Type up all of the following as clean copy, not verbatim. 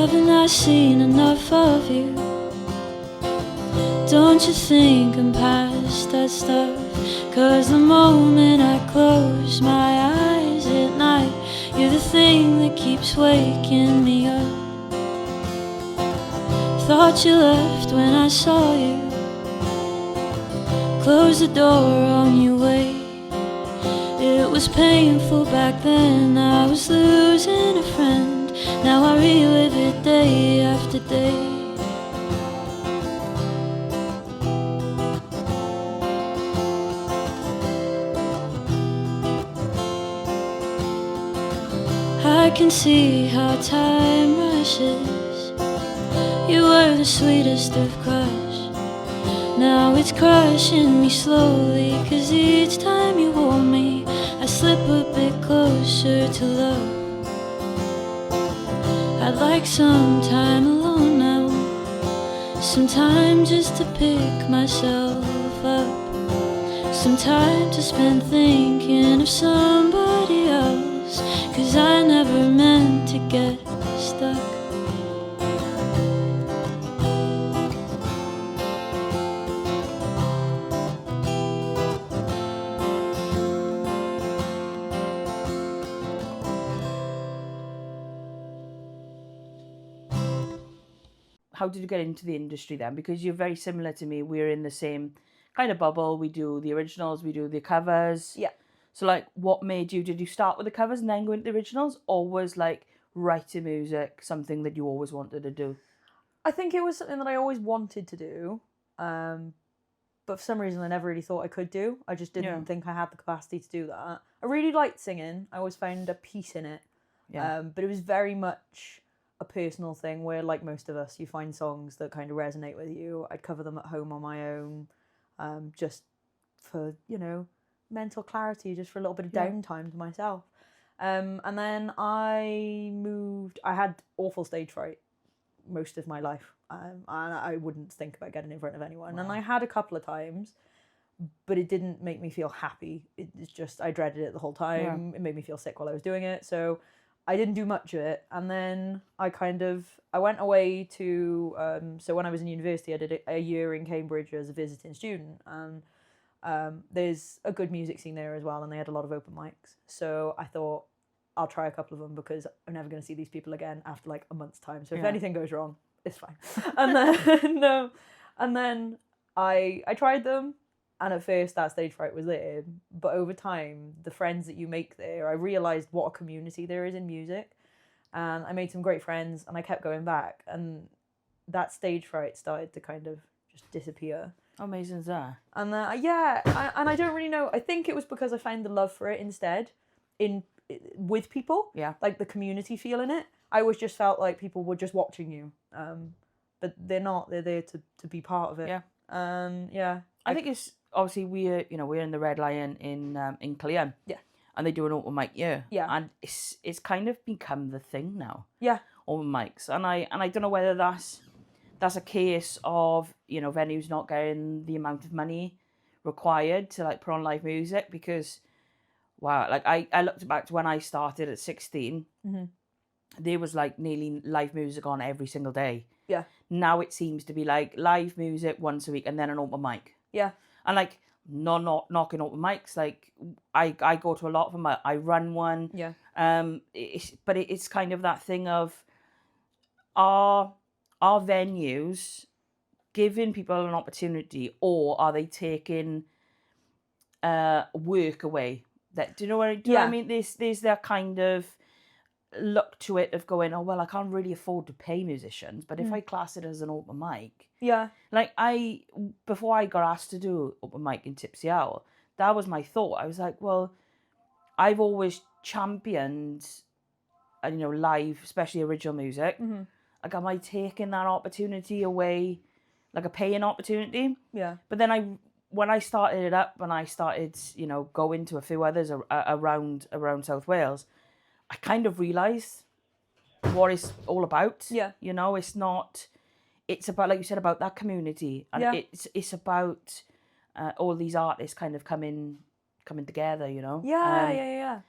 Haven't I seen enough of you? Don't you think I'm past that stuff? 'Cause the moment I close my eyes at night, you're the thing that keeps waking me up. Thought you left when I saw you. Close the door on your way. It was painful back then, I was losing a friend. Now I relive it day after day. I can see how time rushes. You were the sweetest of crush. Now it's crushing me slowly, 'cause each time you hold me, I slip a bit closer to love. I'd like some time alone now, some time just to pick myself up, some time to spend thinking of somebody else, 'cause I never meant to get stuck. How did you get into the industry then? Because you're very similar to me. We're in the same kind of bubble. We do the originals, we do the covers. Yeah. So like, what made you, did you start with the covers and then go into the originals? Or was like writing music something that you always wanted to do? I think it was something that I always wanted to do, but for some reason I never really thought I could do. I just didn't think I had the capacity to do that. I really liked singing. I always found a peace in it. Yeah. But it was very much a personal thing where, like most of us, you find songs that kind of resonate with you. I'd cover them at home on my own, just for, you know, mental clarity, just for a little bit of downtime to myself. And then I had awful stage fright most of my life, and I wouldn't think about getting in front of anyone. Wow. And I had a couple of times, but it didn't make me feel happy. It's just, I dreaded it the whole time. Yeah. It made me feel sick while I was doing it. So I didn't do much of it. And then I went away to, so when I was in university, I did a year in Cambridge as a visiting student. And there's a good music scene there as well. And they had a lot of open mics. So I thought, I'll try a couple of them because I'm never going to see these people again after like a month's time. So if anything goes wrong, it's fine. And then, and then I tried them. And at first that stage fright was there, but over time, the friends that you make there, I realised what a community there is in music, and I made some great friends, and I kept going back, and that stage fright started to kind of just disappear. How amazing is that? And I don't really know. I think it was because I found the love for it instead, with people. Yeah. Like the community feel in it. I always just felt like people were just watching you, but they're not. They're there to be part of it. Yeah. Yeah. I think it's. Obviously, we're in the Red Lion in Caerleon. Yeah. And they do an open mic here. Yeah. And it's kind of become the thing now. Yeah. Open mics. And I don't know whether that's a case of, venues not getting the amount of money required to like put on live music, because wow, like I looked back to when I started at 16, there was like nearly live music on every single day. Yeah. Now it seems to be like live music once a week and then an open mic. Yeah. And like, not knocking open mics, like I go to a lot of them. I run one. Yeah. But it's kind of that thing of, are venues giving people an opportunity, or are they taking work away? That do you know what I mean? There's that kind of look to it of going, oh well, I can't really afford to pay musicians, but if I class it as an open mic, like before I got asked to do open mic in Tipsy Owl, that was my thought. I was like, well, I've always championed live, especially original music. Like, am I taking that opportunity away, like a paying opportunity? Yeah. But then when I started it up, and I started going to a few others around South Wales, I kind of realised what it's all about. Yeah. It's about, like you said, about that community. And it's about all these artists kind of coming together, Yeah.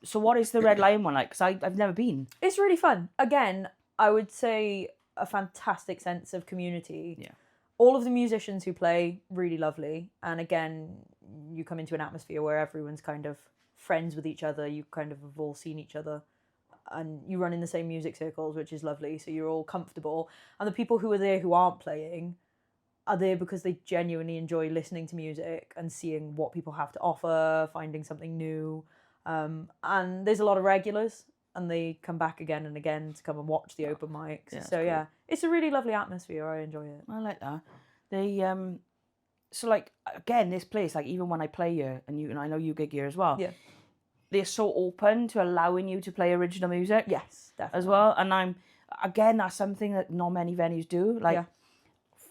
So what is the Red Lion one like? Because I've never been. It's really fun. Again, I would say a fantastic sense of community. Yeah. All of the musicians who play, really lovely. And again, you come into an atmosphere where everyone's kind of friends with each other. You kind of have all seen each other. And you run in the same music circles, which is lovely. So you're all comfortable. And the people who are there who aren't playing are there because they genuinely enjoy listening to music and seeing what people have to offer, finding something new. And there's a lot of regulars, and they come back again and again to come and watch the open mics. Yeah, so cool. yeah, it's a really lovely atmosphere. I enjoy it. I like that. They so like again, this place, like even when I play here, and I know you gig here as well. Yeah. They're so open to allowing you to play original music. Yes, definitely. As well. And that's something that not many venues do. Like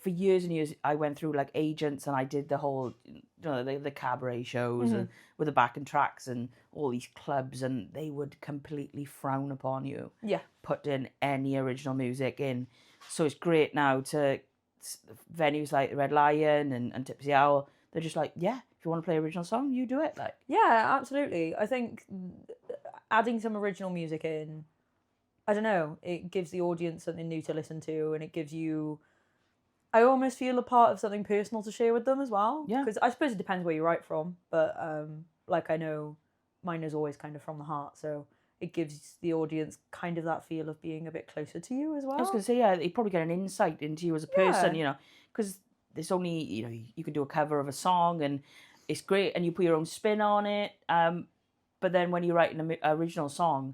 for years and years, I went through like agents, and I did the whole, the cabaret shows and with the backing tracks and all these clubs, and they would completely frown upon you. Yeah. Putting any original music in. So it's great now to venues like the Red Lion and Tipsy Owl. They're just like, yeah, if you want to play original song, you do it. Like, yeah, absolutely. I think adding some original music in, I don't know, it gives the audience something new to listen to, and it gives you, I almost feel a part of something personal to share with them as well. Yeah. Because I suppose it depends where you write from, but like I know mine is always kind of from the heart, so it gives the audience kind of that feel of being a bit closer to you as well. I was going to say, yeah, you probably get an insight into you as a person, because there's only, you can do a cover of a song and it's great and you put your own spin on it. But then when you write an original song,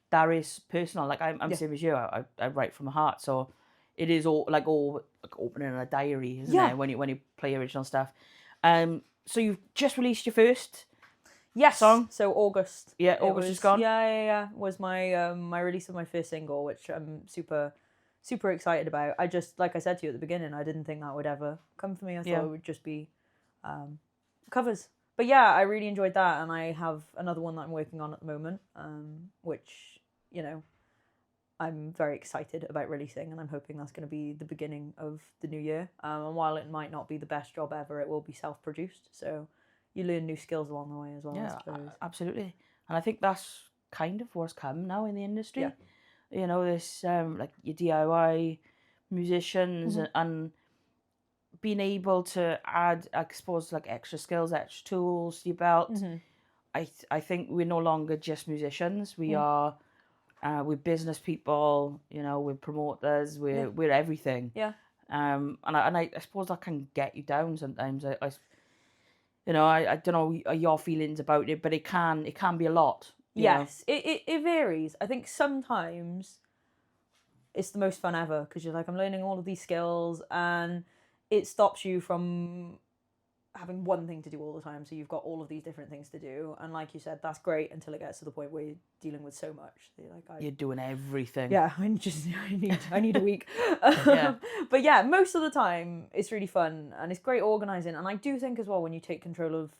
that is personal. Like I'm same as you. I write from the heart, so it is all like opening a diary, isn't it? When you play original stuff. So you've just released your first song. So August. Yeah, August is gone. Yeah. Was my my release of my first single, which I'm super excited about. I just, like I said to you at the beginning, I didn't think that would ever come for me. I thought it would just be covers. But yeah, I really enjoyed that, and I have another one that I'm working on at the moment, which, I'm very excited about releasing, and I'm hoping that's going to be the beginning of the new year. And while it might not be the best job ever, it will be self-produced, so you learn new skills along the way as well, I suppose. Absolutely. And I think that's kind of what's come now in the industry. Yeah. This like your DIY musicians and being able to add, I suppose, like extra skills, extra tools to your belt. I think we're no longer just musicians. We are we're business people, we're promoters, we're everything. Yeah. And I suppose that can get you down sometimes. I don't know your feelings about it, but it can be a lot. Yes, it varies. I think sometimes it's the most fun ever because you're like, I'm learning all of these skills, and it stops you from having one thing to do all the time. So you've got all of these different things to do, and like you said, that's great until it gets to the point where you're dealing with so much. You're doing everything. Yeah, I need a week. But yeah, most of the time it's really fun and it's great organising. And I do think as well, when you take control of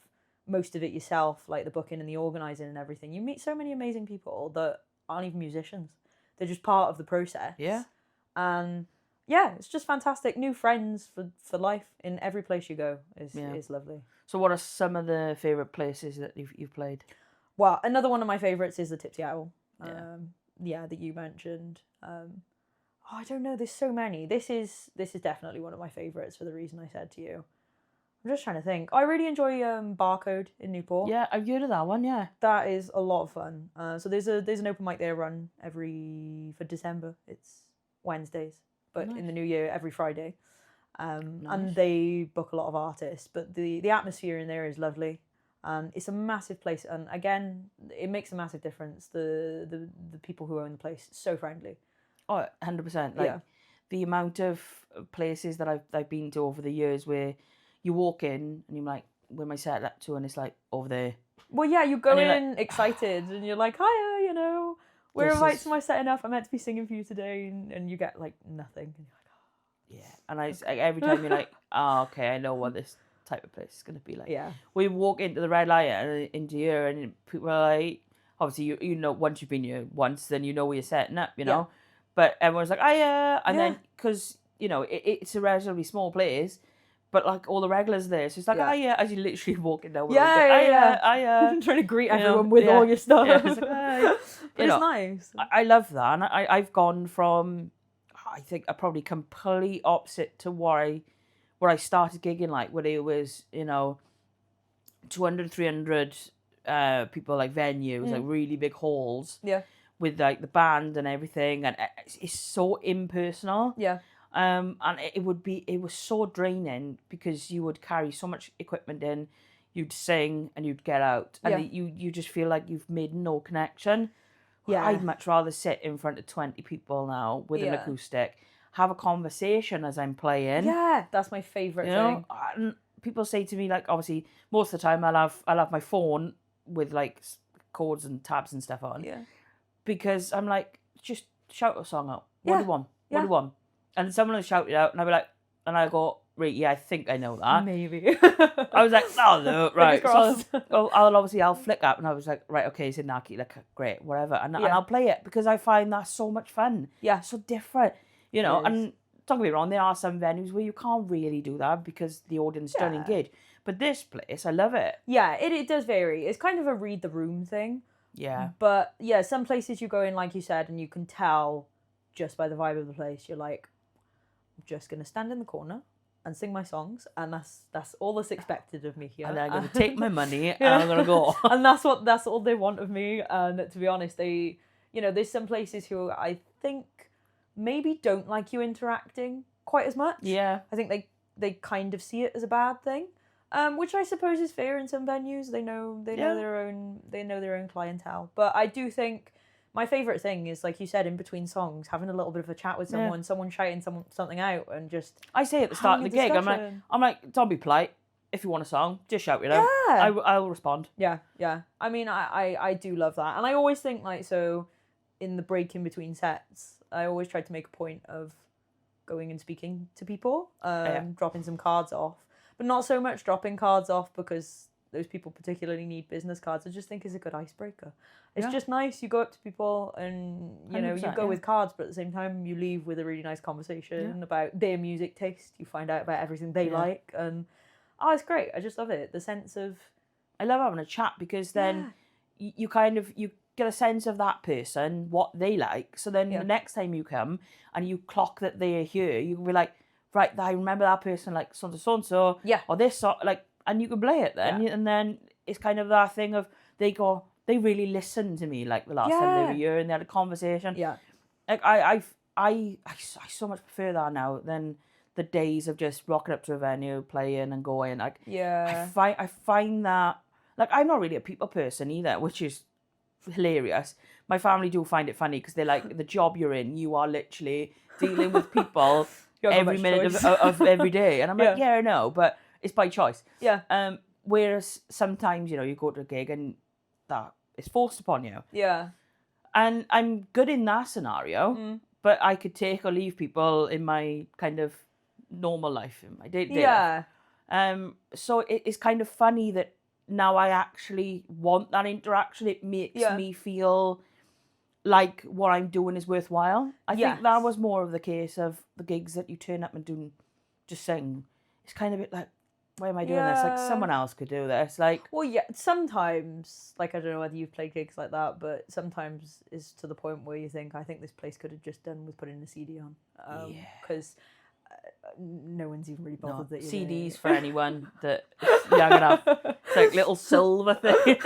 most of it yourself, like the booking and the organising and everything, you meet so many amazing people that aren't even musicians. They're just part of the process. Yeah. And yeah, it's just fantastic. New friends for life in every place you go is lovely. So what are some of the favourite places that you've played? Well, another one of my favourites is the Tipsy Owl. That you mentioned. I don't know, there's so many. This is definitely one of my favourites for the reason I said to you. I'm just trying to think. I really enjoy Barcode in Newport. Yeah, I've heard of that one, yeah. That is a lot of fun. So there's an open mic there run for December. It's Wednesdays. But in the new year, every Friday. And they book a lot of artists. But the atmosphere in there is lovely. And it's a massive place. And again, it makes a massive difference. The people who own the place, so friendly. Oh, 100%. The amount of places that I've been to over the years where you walk in and you're like, where am I set up to? And it's like, over there. Well, yeah, you go in excited and you're like, hiya, where lights am I setting up? I'm meant to be singing for you today. And you get like nothing. And you're like, yeah. And every time you're like, okay, I know what this type of place is going to be like. Yeah. We walk into the Red Lion into here and people are like, obviously, once you've been here once, then you know where you're setting up, know. But everyone's like, and then, because, it's a relatively small place, but like all the regulars there, so it's like, as you literally walking down. Trying to greet everyone with all your stuff. Yeah, it's like, but it's nice. I love that, and I've gone from, I think, a probably complete opposite to where I started gigging, like where it was, 200, 300 people, like venues, like really big halls. Yeah. With like the band and everything, and it's so impersonal. Yeah. And it was so draining because you would carry so much equipment in, you'd sing and you'd get out, and you just feel like you've made no connection. Yeah. I'd much rather sit in front of 20 people now with an acoustic, have a conversation as I'm playing. Yeah, that's my favourite thing. And people say to me, like, obviously most of the time I'll have my phone with like chords and tabs and stuff on. Yeah. Because I'm like, just shout a song out. What do you want? What do you want? And someone will shout it out, and I'll be like, and I go, right, yeah, I think I know that. Maybe. I was like, oh no, right. So I'll flick up, and I was like, right, okay, it's in that key, like, great, whatever, and I'll play it because I find that so much fun. Yeah, so different, And don't get me wrong, there are some venues where you can't really do that because the audience don't engage. But this place, I love it. Yeah, it does vary. It's kind of a read the room thing. Yeah. But yeah, some places you go in, like you said, and you can tell just by the vibe of the place, you're like, I'm just going to stand in the corner and sing my songs, and that's all that's expected of me here. And I'm going to take my money and I'm going to go. And that's all they want of me. And to be honest, they, there's some places who I think maybe don't like you interacting quite as much. Yeah. I think they kind of see it as a bad thing. Which I suppose is fair in some venues. They know their own clientele. But I do think my favourite thing is, like you said, in between songs, having a little bit of a chat with someone, someone shouting something out, and just. I say at the start of the gig, I'm like, don't be polite. If you want a song, just shout it out. Yeah. I'll respond. Yeah, yeah. I mean, I do love that, and I always think in the break in between sets, I always try to make a point of going and speaking to people, dropping some cards off. But not so much dropping cards off because those people particularly need business cards. I just think it's a good icebreaker. It's just nice. You go up to people and, you go with cards, but at the same time you leave with a really nice conversation about their music taste. You find out about everything they like. And, it's great. I just love it. The sense of... I love having a chat because then you get a sense of that person, what they like. So then the next time you come and you clock that they are here, you can be like, right, I remember that person like so-and-so, or this song, like, and you can play it then, and then it's kind of that thing of they really listened to me like the last time they were here and they had a conversation. Yeah, like I so much prefer that now than the days of just rocking up to a venue, playing and going. Like, I find that, like, I'm not really a people person either, which is hilarious. My family do find it funny because they're like, the job you're in, you are literally dealing with people every minute of every day. And I'm like, I know, but it's by choice. Yeah. Whereas sometimes, you go to a gig and that is forced upon you. Yeah. And I'm good in that scenario, but I could take or leave people in my kind of normal life, in my day-to-day life. So it's kind of funny that now I actually want that interaction. It makes me feel like what I'm doing is worthwhile. I think that was more of the case of the gigs that you turn up and just sing. It's kind of a bit like, why am I doing this? Like, someone else could do this. Like, well, yeah, sometimes, like, I don't know whether you've played gigs like that, but sometimes it's to the point where you think, I think this place could have just done with putting a CD on. Because no one's even really bothered that you're CDs for anyone that is young enough. It's like little silver thing.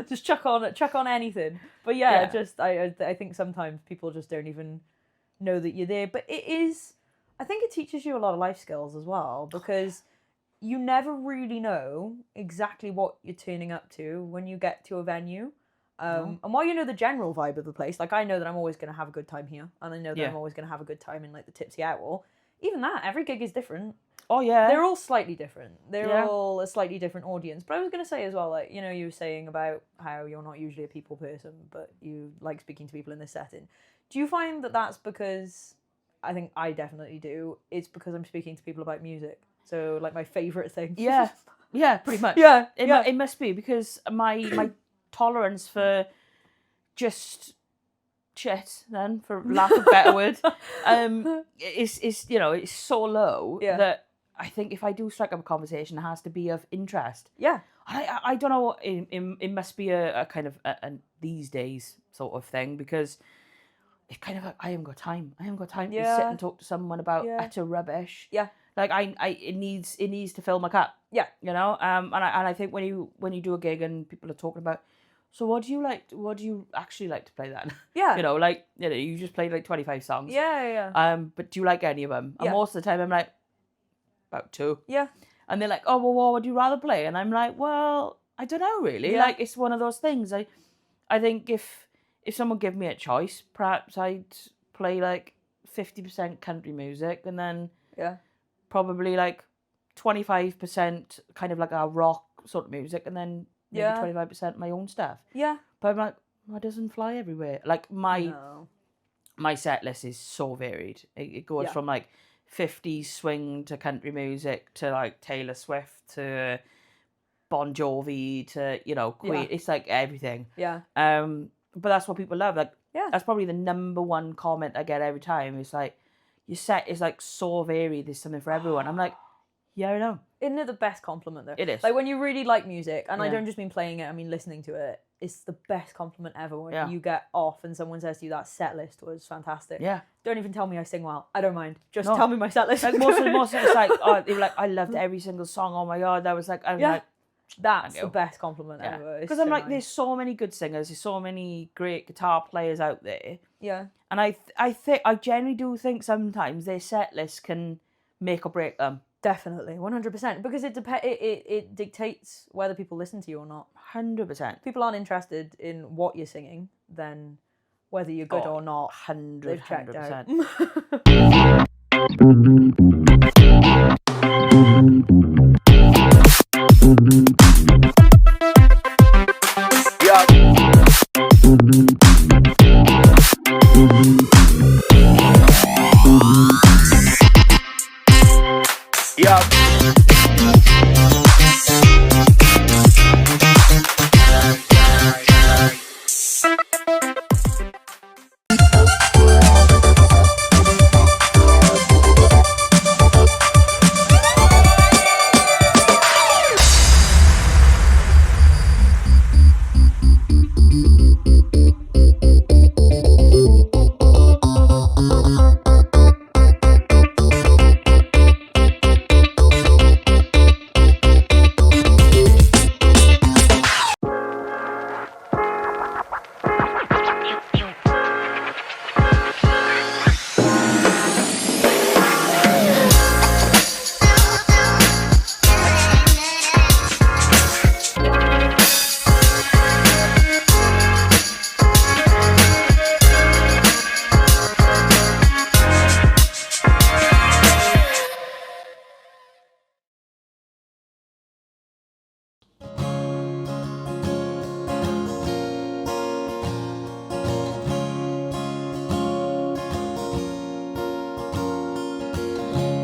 Just chuck on anything. But I think sometimes people just don't even know that you're there. But I think it teaches you a lot of life skills as well, because you never really know exactly what you're turning up to when you get to a venue. And while you know the general vibe of the place, like, I know that I'm always going to have a good time here, and I know that I'm always going to have a good time in, like, the Tipsy Owl. Even that, every gig is different. Oh, yeah. They're all slightly different. They're all a slightly different audience. But I was going to say as well, like, you were saying about how you're not usually a people person, but you like speaking to people in this setting. Do you find that that's because, I think I definitely do, it's because I'm speaking to people about music? So, like, my favourite thing. Yeah. Yeah, pretty much. It must be, because my tolerance for just shit, then, for lack of a better word, is it's so low that I think if I do strike up a conversation, it has to be of interest. Yeah. I don't know. It must be a kind of a these days sort of thing, because it's kind of like, I haven't got time. I haven't got time to sit and talk to someone about utter rubbish. Yeah. Like it needs to fill my cup. Yeah. You know. And I think when you do a gig and people are talking about, so what do you like? What do you actually like to play then? Yeah. You know, like, you know, you just played like 25 songs. Yeah. But do you like any of them? And most of the time I'm like, about 2. Yeah. And they're like, oh, well, what would you rather play? And I'm like, well, I don't know really. Yeah. Like, it's one of those things. I think if someone gave me a choice, perhaps I'd play like 50% country music, and then probably like 25% kind of like a rock sort of music, and then maybe 25% my own stuff. Yeah. But I'm like, that doesn't fly everywhere. Like my set list is so varied. It goes from like 50s swing to country music to like Taylor Swift to Bon Jovi to, you know, Queen. It's like everything. Yeah. But that's what people love. Like, that's probably the number one comment I get every time. It's like, your set is like so varied. There's something for everyone. I'm like, yeah, I know. Isn't it the best compliment though? It is. Like when you really like music, and I don't just mean playing it, I mean listening to it. It's the best compliment ever when you get off and someone says to you that set list was fantastic. Yeah. Don't even tell me I sing well. I don't mind. Just tell me my set list. Like most of it's like, oh, they were like, I loved every single song. Oh my God, that was like, I'm like, that's the best compliment ever. Because I'm like, there's so many good singers. There's so many great guitar players out there. Yeah. And I genuinely do think sometimes their set list can make or break them. Definitely, 100%. Because it dictates whether people listen to you or not. 100%. People aren't interested in what you're singing, then whether you're good or not, 100%.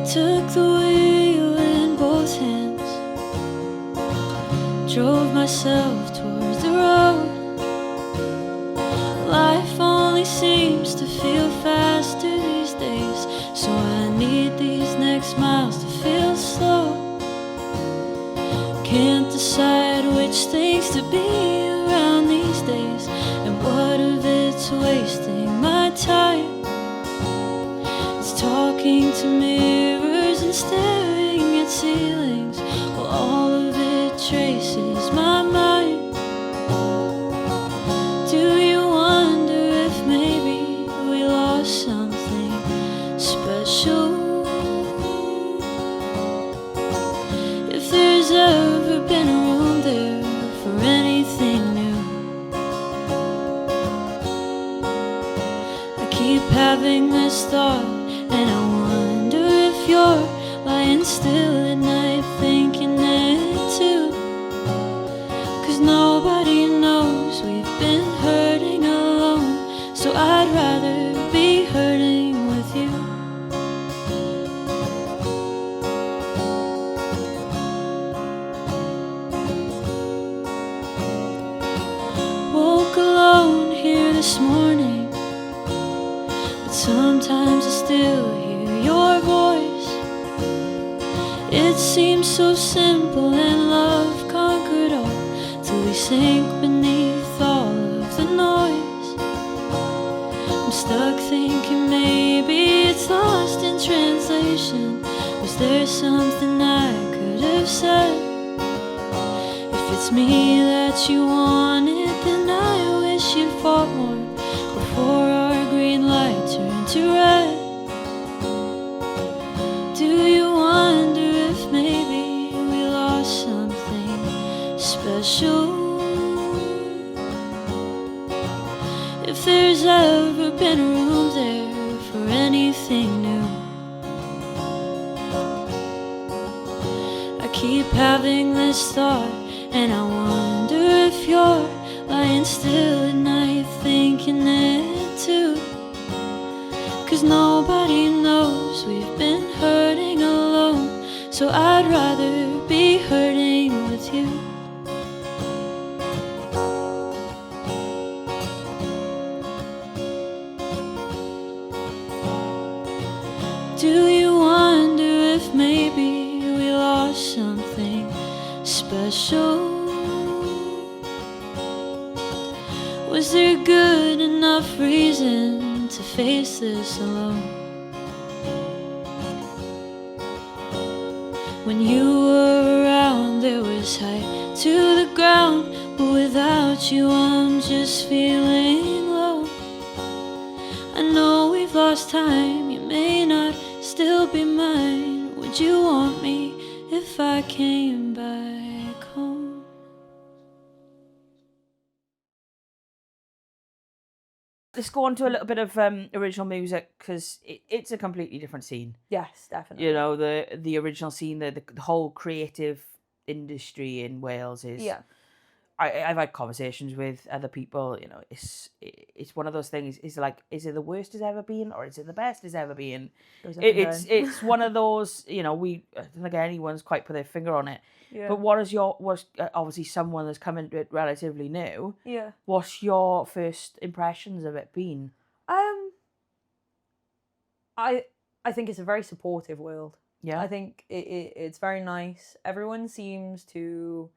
Took the wheel in both hands, drove myself towards the road. Life only seems to feel faster these days, so I need these next miles to feel slow. Can't decide which things to be around these days, and what of it's wasting my time. It's talking to mirrors and staring at ceilings, while all of it traces my mind. Do you wonder if maybe we lost something special? If there's ever been room there for anything new. I keep having this thought, and I wonder if you're lying still at night thinking it too. 'Cause nobody knows we've been hurting alone, so I'd rather be hurting with you. Woke alone here this morning, but sometimes I still hear your voice. It seems so simple and love conquered all, till we sink beneath all of the noise. I'm stuck thinking maybe it's lost in translation. Was there something I could have said? If it's me that you wanted, then I wish you'd fought more before our green light turned to red. Do you wonder if maybe we lost something special? If there's ever been room there for anything new. I keep having this thought, and I wonder if you're lying still at night thinking it too. 'Cause nobody knows we've been hurting alone, so I'd rather be hurting with you. Do you wonder if maybe we lost something special? Was there good enough reason to face this alone? When you were around, there was height to the ground, but without you, I'm just feeling low. I know we've lost time, you may not still be mine. Would you want me if I came back home? Let's go on to a little bit of original music, because it's a completely different scene. Yes, definitely. You know, the original scene, the whole creative industry in Wales is... Yeah. I've had conversations with other people, you know, it's one of those things, is it the worst it's ever been, or is it the best it's ever been? It's one of those, you know, I don't think anyone's quite put their finger on it. Yeah. But was obviously someone that's come into it relatively new. Yeah. What's your first impressions of it been? I think it's a very supportive world. Yeah. I think it's very nice. Everyone seems to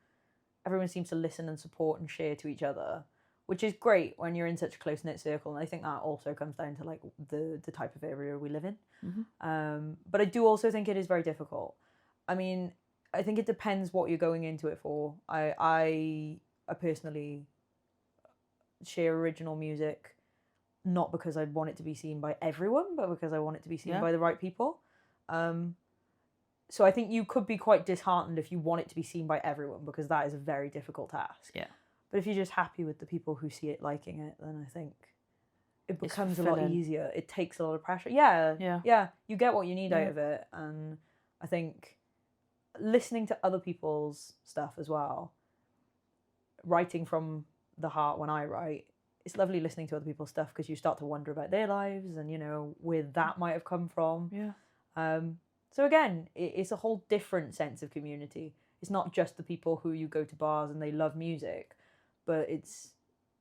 listen and support and share to each other, which is great when you're in such a close-knit circle. And I think that also comes down to like the type of area we live in. Mm-hmm. But I do also think it is very difficult. I mean, I think it depends what you're going into it for. I personally share original music not because I want it to be seen by everyone, but because I want it to be seen by the right people. So I think you could be quite disheartened if you want it to be seen by everyone, because that is a very difficult task. Yeah. But if you're just happy with the people who see it liking it, then I think it becomes a lot easier. It takes a lot of pressure. Yeah. You get what you need out of it. And I think listening to other people's stuff as well, writing from the heart when I write, it's lovely listening to other people's stuff, because you start to wonder about their lives and, you know, where that might have come from. Yeah. So again, it's a whole different sense of community. It's not just the people who you go to bars and they love music, but it's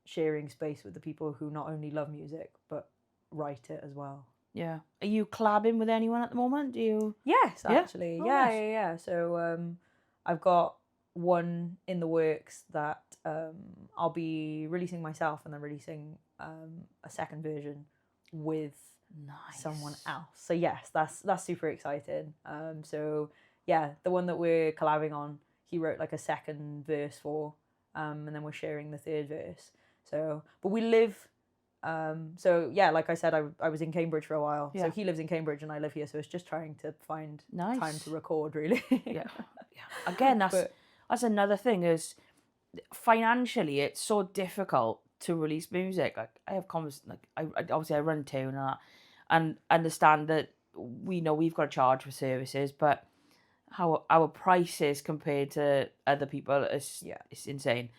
sharing space with the people who not only love music, but write it as well. Yeah. Are you collabing with anyone at the moment? Do you? Yes, actually. Yeah? Yeah, Nice. yeah. So I've got one in the works that I'll be releasing myself, and then releasing a second version with someone else. So yes, that's super exciting. So yeah, the one that we're collabing on, he wrote like a second verse for, and then we're sharing the third verse. So, but we live, so yeah, like I said, I was in Cambridge for a while. Yeah. So he lives in Cambridge and I live here. So it's just trying to find time to record, really. Yeah. Again, that's another thing, is financially it's so difficult to release music. Like I have obviously I run TIWN and understand that we know we've got to charge for services, but how our prices compared to other people is insane.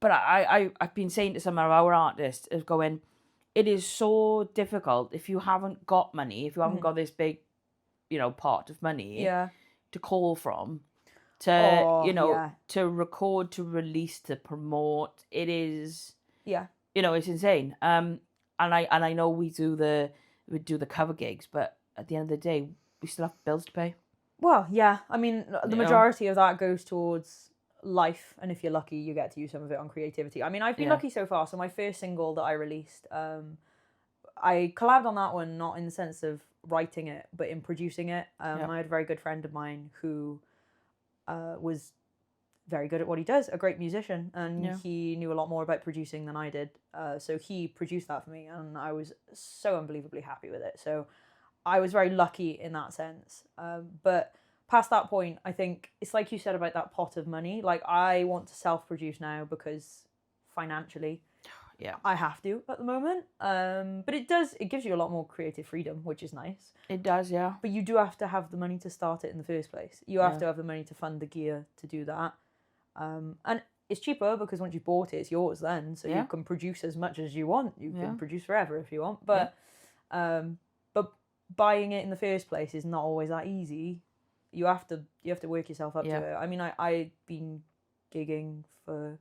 But I've been saying to some of our artists, is going, it is so difficult if you haven't got money, if you haven't got this big, you know, pot of money to call from, to to record, to release, to promote. It is you know, it's insane. And I know we do the cover gigs, but at the end of the day, we still have bills to pay. Well, yeah. I mean, the majority of that goes towards life, and if you're lucky, you get to use some of it on creativity. I mean, I've been lucky so far. So my first single that I released, I collabed on that one, not in the sense of writing it, but in producing it. I had a very good friend of mine who was very good at what he does, a great musician, and he knew a lot more about producing than I did. So he produced that for me, and I was so unbelievably happy with it. So I was very lucky in that sense. But past that point, I think it's like you said about that pot of money. Like, I want to self-produce now because financially, I have to at the moment. But it gives you a lot more creative freedom, which is nice. It does, yeah. But you do have to have the money to start it in the first place. You have to have the money to fund the gear to do that. And it's cheaper because once you bought it, it's yours then. So you can produce as much as you want. You can produce forever if you want. But but buying it in the first place is not always that easy. You have to work yourself up to it. I mean, I'd been gigging for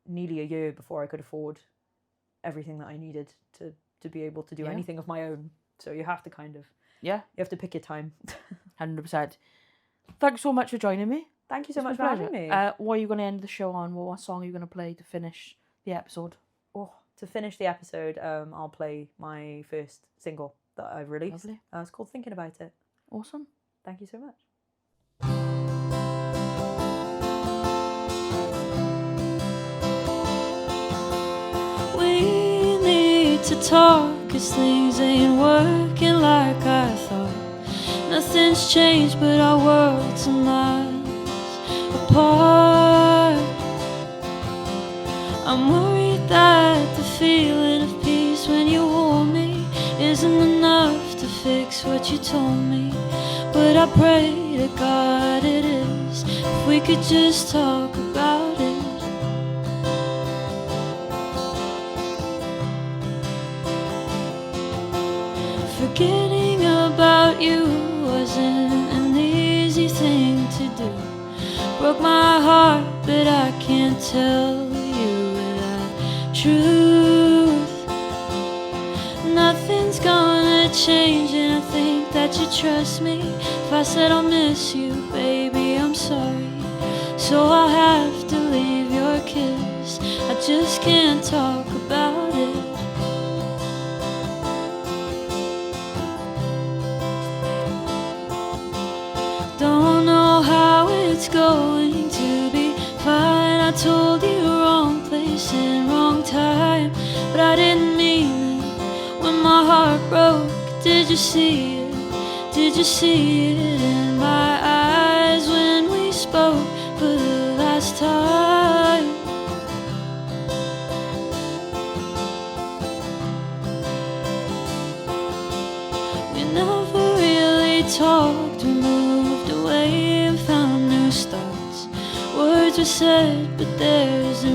nearly a year before I could afford everything that I needed to be able to do anything of my own. So you have to kind of you have to pick your time. 100%. Thanks so much for joining me. Thank you so much for having me. What are you going to end the show on? What song are you going to play to finish the episode? To finish the episode, I'll play my first single that I've released. Lovely. It's called Thinking About It. Awesome. Thank you so much. We need to talk, 'cause things ain't working like I thought. Nothing's changed, but our worlds are miles apart. I'm worried that the feeling of peace when you hold me isn't enough to fix what you told me. But I pray to God it is, if we could just talk about it. Forgetting about you wasn't an easy thing to do. Broke my heart, but I can't tell you that truth. Nothing's gonna change, and I think that you trust me. If I said I'll miss you, baby, I'm sorry. So I'll have to leave your kiss. I just can't talk about it. Don't know how it's going to be fine. I told you wrong place and wrong time, but I didn't mean it when my heart broke. Did you see it? Did you see it in my eyes when we spoke for the last time? We never really talked. We moved away and found new starts. Words were said, but there's a